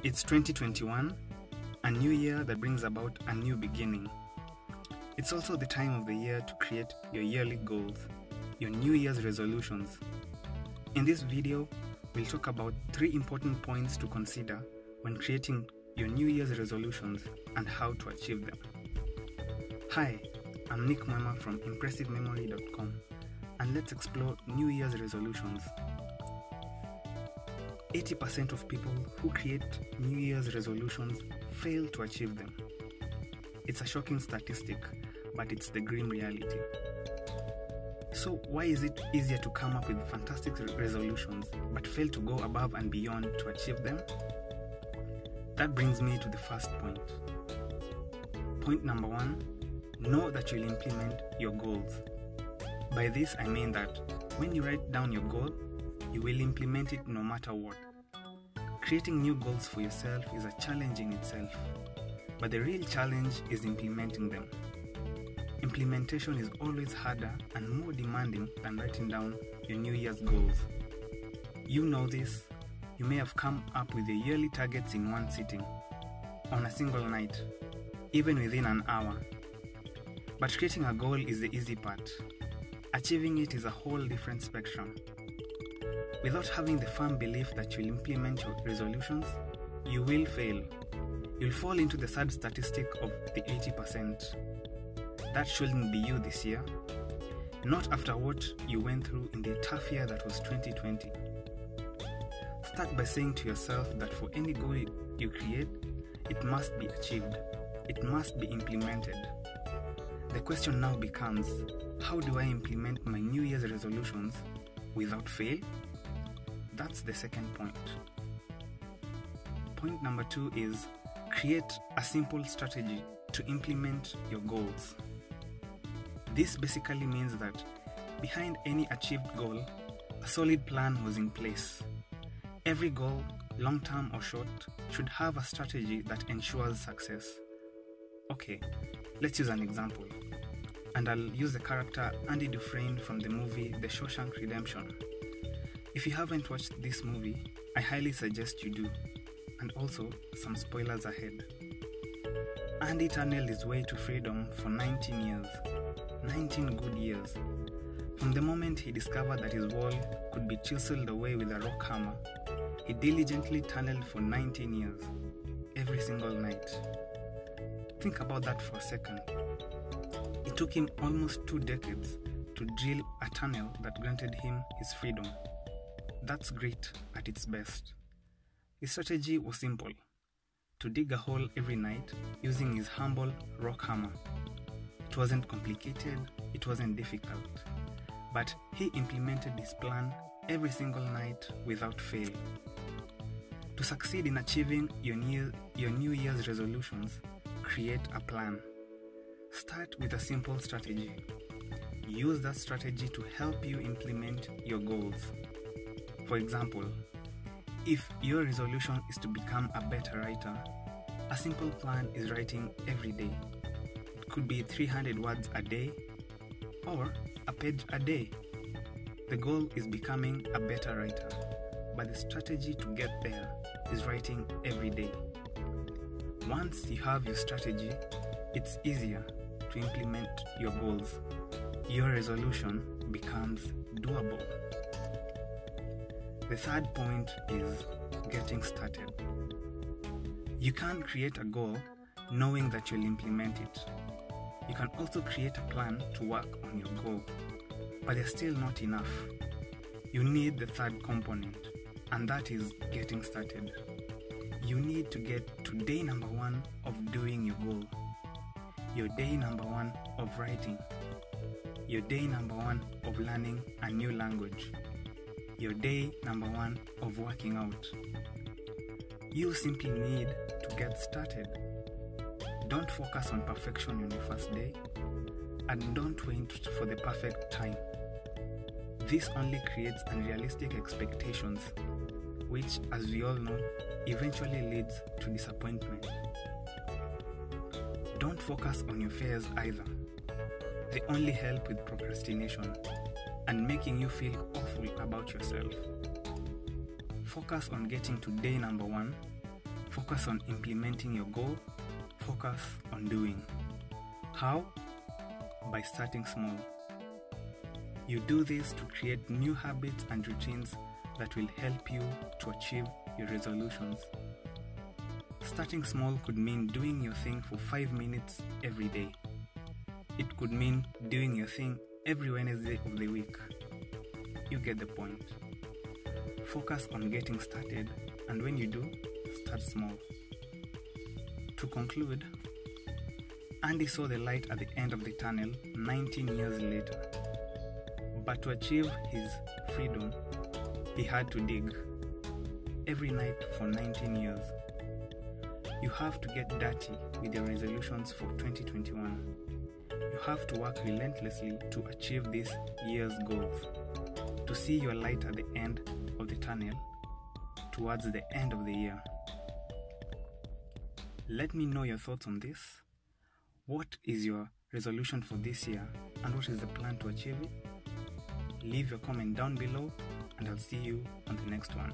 It's 2021, a new year that brings about a new beginning. It's also the time of the year to create your yearly goals, your New Year's resolutions. In this video, we'll talk about 3 important points to consider when creating your New Year's resolutions and how to achieve them. Hi, I'm Nick Mwema from ImpressiveMemory.com, and let's explore New Year's resolutions. 80% of people who create New Year's resolutions fail to achieve them. It's a shocking statistic, but it's the grim reality. So why is it easier to come up with fantastic resolutions but fail to go above and beyond to achieve them? That brings me to the first point. Point number 1, know that you'll implement your goals. By this I mean that when you write down your goal, you will implement it no matter what. Creating new goals for yourself is a challenge in itself, but the real challenge is implementing them. Implementation is always harder and more demanding than writing down your New Year's goals. You know this. You may have come up with your yearly targets in one sitting, on a single night, even within an hour. But creating a goal is the easy part. Achieving it is a whole different spectrum. Without having the firm belief that you'll implement your resolutions, you will fail. You'll fall into the sad statistic of the 80%. That shouldn't be you this year. Not after what you went through in the tough year that was 2020. Start by saying to yourself that for any goal you create, it must be achieved. It must be implemented. The question now becomes, how do I implement my New Year's resolutions without fail? That's the second point. Point number 2 is create a simple strategy to implement your goals. This basically means that behind any achieved goal, a solid plan was in place. Every goal, long-term or short, should have a strategy that ensures success. Okay, let's use an example. And I'll use the character Andy Dufresne from the movie The Shawshank Redemption. If you haven't watched this movie, I highly suggest you do. And also, some spoilers ahead. Andy tunneled his way to freedom for 19 years. 19 good years. From the moment he discovered that his wall could be chiseled away with a rock hammer, he diligently tunneled for 19 years, every single night. Think about that for a second. It took him almost 2 decades to drill a tunnel that granted him his freedom. That's great at its best. His strategy was simple: to dig a hole every night using his humble rock hammer. It wasn't complicated, it wasn't difficult, but he implemented his plan every single night without fail. To succeed in achieving your New Year's resolutions, create a plan. Start with a simple strategy. Use that strategy to help you implement your goals. For example, if your resolution is to become a better writer, a simple plan is writing every day. It could be 300 words a day or a page a day. The goal is becoming a better writer, but the strategy to get there is writing every day. Once you have your strategy, it's easier to implement your goals. Your resolution becomes doable. The third point is getting started. You can't create a goal knowing that you'll implement it. You can also create a plan to work on your goal, but they're still not enough. You need the third component, and that is getting started. You need to get to day number 1 of doing your goal, your day number 1 of writing, your day number 1 of learning a new language, your day number 1 of working out. You simply need to get started. Don't focus on perfection on your first day, and don't wait for the perfect time. This only creates unrealistic expectations, which, as we all know, eventually leads to disappointment. Don't focus on your fears either. They only help with procrastination and making you feel awful about yourself. Focus on getting to day number 1. Focus on implementing your goal. Focus on doing. How? By starting small. You do this to create new habits and routines that will help you to achieve your resolutions. Starting small could mean doing your thing for 5 minutes every day. It could mean doing your thing every Wednesday of the week. You get the point. Focus on getting started, and when you do, start small. To conclude, Andy saw the light at the end of the tunnel 19 years later. But to achieve his freedom, he had to dig every night for 19 years. You have to get dirty with your resolutions for 2021. You have to work relentlessly to achieve this year's goals, to see your light at the end of the tunnel towards the end of the year. Let me know your thoughts on this. What is your resolution for this year, and what is the plan to achieve it? Leave your comment down below, and I'll see you on the next one.